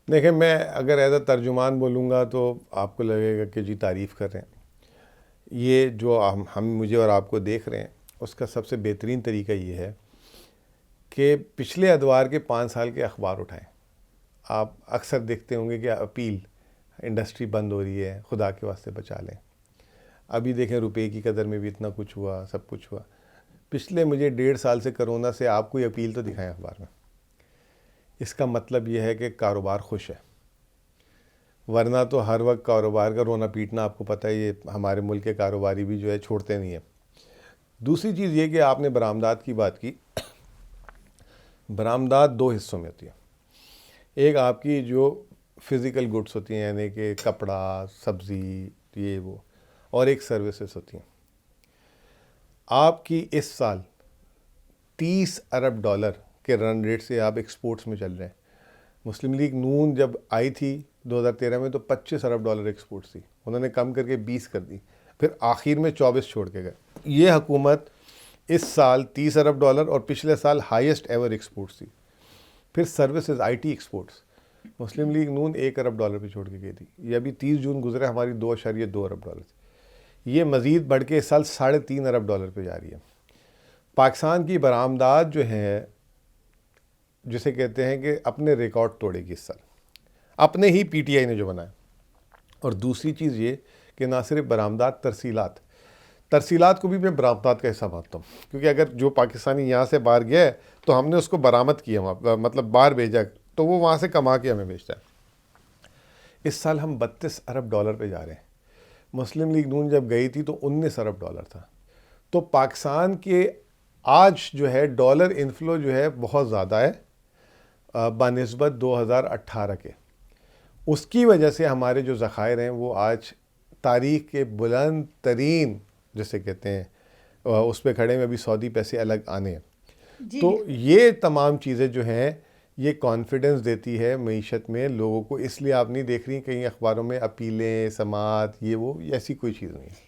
دیکھیں میں اگر ایز اے ترجمان بولوں گا تو آپ کو لگے گا کہ جی تعریف کر رہے ہیں. یہ جو ہم مجھے اور آپ کو دیکھ رہے ہیں اس کا سب سے بہترین طریقہ یہ ہے کہ پچھلے ادوار کے 5 سال کے اخبار اٹھائیں. آپ اکثر دیکھتے ہوں گے کہ اپیل انڈسٹری بند ہو رہی ہے، خدا کے واسطے بچا لیں. ابھی دیکھیں روپے کی قدر میں بھی اتنا کچھ ہوا، سب کچھ ہوا. پچھلے مجھے 1.5 سال سے کرونا سے آپ کوئی اپیل تو دکھائیں اخبار میں. اس کا مطلب یہ ہے کہ کاروبار خوش ہے، ورنہ تو ہر وقت کاروبار کا رونا پیٹنا آپ کو پتہ ہے، یہ ہمارے ملک کے کاروباری بھی جو ہے چھوڑتے نہیں ہیں. دوسری چیز یہ کہ آپ نے برآمدات کی بات کی. برآمدات 2 حصوں میں ہوتی ہیں. ایک آپ کی جو فزیکل گڈس ہوتی ہیں یعنی کہ کپڑا، سبزی، یہ وہ، اور ایک سروسز ہوتی ہیں. آپ کی اس سال 30 ارب ڈالر کے رن ریٹ سے آپ ایکسپورٹس میں چل رہے ہیں. مسلم لیگ نون جب آئی تھی 2013 میں تو 25 ارب ڈالر ایکسپورٹس تھی، انہوں نے کم کر کے 20 کر دی، پھر آخر میں 24 چھوڑ کے گئے. یہ حکومت اس سال 30 ارب ڈالر اور پچھلے سال ہائیسٹ ایور ایکسپورٹس تھی. پھر services I T exports Muslim League Noon 1 ارب ڈالر پہ چھوڑ کے گئی تھی. یہ ابھی 30 جون گزرے ہماری 2.2 ارب ڈالر تھی. یہ مزید بڑھ کے اس سال 3.5 ارب ڈالر پہ جا رہی ہے. پاکستان کی برآمدات جو ہیں جسے کہتے ہیں کہ اپنے ریکارڈ توڑے گی اس سال، اپنے ہی پی ٹی آئی نے جو بنایا. اور دوسری چیز یہ کہ نہ صرف برآمدات، ترسیلات کو بھی میں برآمدات کا حصہ مانتا ہوں، کیونکہ اگر جو پاکستانی یہاں سے باہر گیا ہے تو ہم نے اس کو برآمد کیا، مطلب باہر بھیجا تو وہ وہاں سے کما کے ہمیں بیچتا ہے. اس سال ہم 32 ارب ڈالر پہ جا رہے ہیں. مسلم لیگ نون جب گئی تھی تو 19 ارب ڈالر تھا. تو پاکستان کے آج جو ہے ڈالر انفلو جو ہے بہت زیادہ ہے بنسبت 2018 کے. اس کی وجہ سے ہمارے جو ذخائر ہیں وہ آج تاریخ کے بلند ترین جسے کہتے ہیں اس پہ کھڑے میں. ابھی سعودی پیسے الگ آنے ہیں. تو یہ تمام چیزیں جو ہیں یہ کانفیڈنس دیتی ہے معیشت میں لوگوں کو. اس لیے آپ نہیں دیکھ رہی کہیں اخباروں میں اپیلیں، سماعت، یہ وہ، ایسی کوئی چیز نہیں ہے.